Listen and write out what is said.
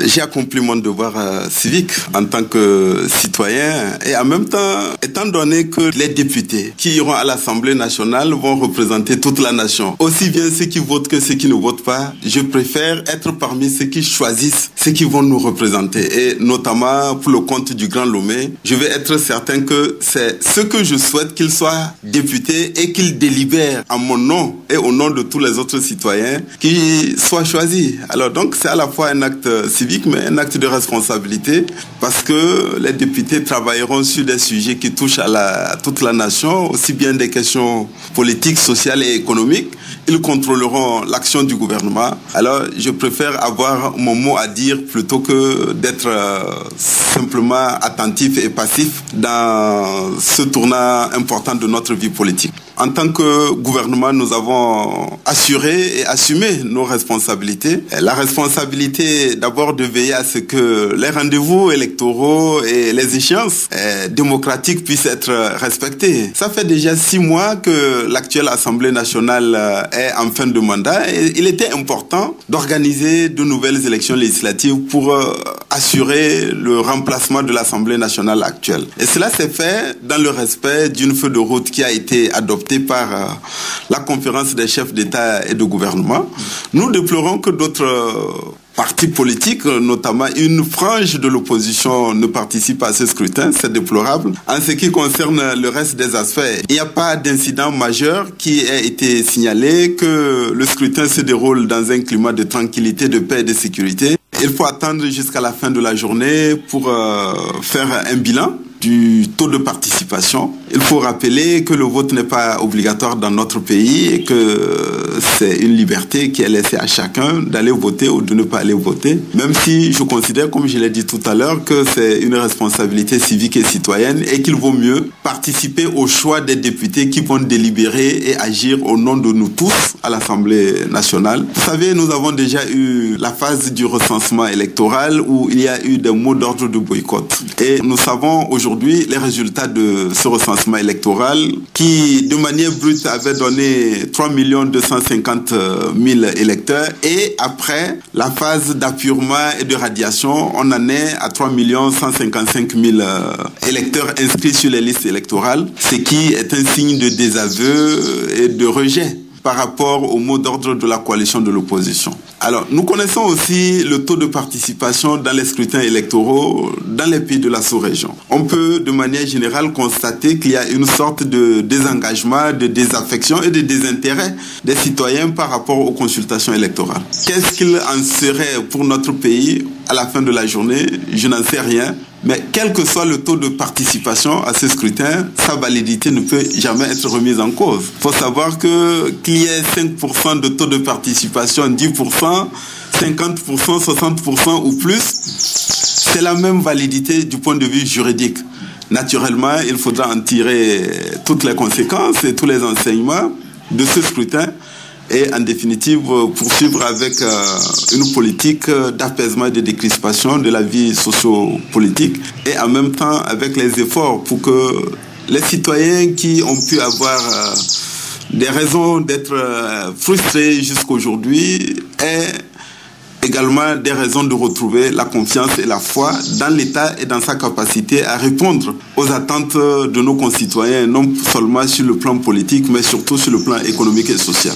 J'ai accompli mon devoir civique en tant que citoyen et en même temps, étant donné que les députés qui iront à l'Assemblée nationale vont représenter toute la nation, aussi bien ceux qui votent que ceux qui ne votent pas, je préfère être parmi ceux qui choisissent ceux qui vont nous représenter. Et notamment pour le compte du Grand Lomé, je vais être certain que c'est ce que je souhaite qu'il soit député et qu'il délibère en mon nom et au nom de tous les autres citoyens qui soient choisis. Alors donc c'est à la fois un acte civique mais un acte de responsabilité parce que les députés travailleront sur des sujets qui touchent à toute la nation, aussi bien des questions politiques, sociales et économiques. Ils contrôleront l'action du gouvernement. Alors je préfère avoir mon mot à dire plutôt que d'être simplement attentif et passif dans ce tournant important de notre vie politique. En tant que gouvernement, nous avons assuré et assumé nos responsabilités. La responsabilité d'abord de veiller à ce que les rendez-vous électoraux et les échéances démocratiques puissent être respectés. Ça fait déjà 6 mois que l'actuelle Assemblée nationale est en fin de mandat et il était important d'organiser de nouvelles élections législatives pour assurer le remplacement de l'Assemblée nationale actuelle. Et cela s'est fait dans le respect d'une feuille de route qui a été adoptée par la conférence des chefs d'État et de gouvernement. Nous déplorons que d'autres partis politiques, notamment une frange de l'opposition, ne participent à ce scrutin. C'est déplorable. En ce qui concerne le reste des aspects, il n'y a pas d'incident majeur qui ait été signalé, que le scrutin se déroule dans un climat de tranquillité, de paix et de sécurité. Il faut attendre jusqu'à la fin de la journée pour faire un bilan du taux de participation. Il faut rappeler que le vote n'est pas obligatoire dans notre pays et que c'est une liberté qui est laissée à chacun d'aller voter ou de ne pas aller voter. Même si je considère, comme je l'ai dit tout à l'heure, que c'est une responsabilité civique et citoyenne et qu'il vaut mieux participer au choix des députés qui vont délibérer et agir au nom de nous tous à l'Assemblée nationale. Vous savez, nous avons déjà eu la phase du recensement électoral où il y a eu des mots d'ordre de boycott. Et nous savons aujourd'hui les résultats de ce recensement électoral qui, de manière brute, avait donné 3 250 000 électeurs. Et après la phase d'appurement et de radiation, on en est à 3 155 000 électeurs inscrits sur les listes électorales, ce qui est un signe de désaveu et de rejet par rapport au mot d'ordre de la coalition de l'opposition. Alors, nous connaissons aussi le taux de participation dans les scrutins électoraux dans les pays de la sous-région. On peut, de manière générale, constater qu'il y a une sorte de désengagement, de désaffection et de désintérêt des citoyens par rapport aux consultations électorales. Qu'est-ce qu'il en serait pour notre pays à la fin de la journée? Je n'en sais rien. Mais quel que soit le taux de participation à ce scrutin, sa validité ne peut jamais être remise en cause. Il faut savoir qu'il y ait 5% de taux de participation, 10%, 50%, 60% ou plus, c'est la même validité du point de vue juridique. Naturellement, il faudra en tirer toutes les conséquences et tous les enseignements de ce scrutin et en définitive poursuivre avec une politique d'apaisement et de décrispation de la vie socio-politique et en même temps avec les efforts pour que les citoyens qui ont pu avoir des raisons d'être frustrés jusqu'aujourd'hui aient également des raisons de retrouver la confiance et la foi dans l'État et dans sa capacité à répondre aux attentes de nos concitoyens, non seulement sur le plan politique mais surtout sur le plan économique et social.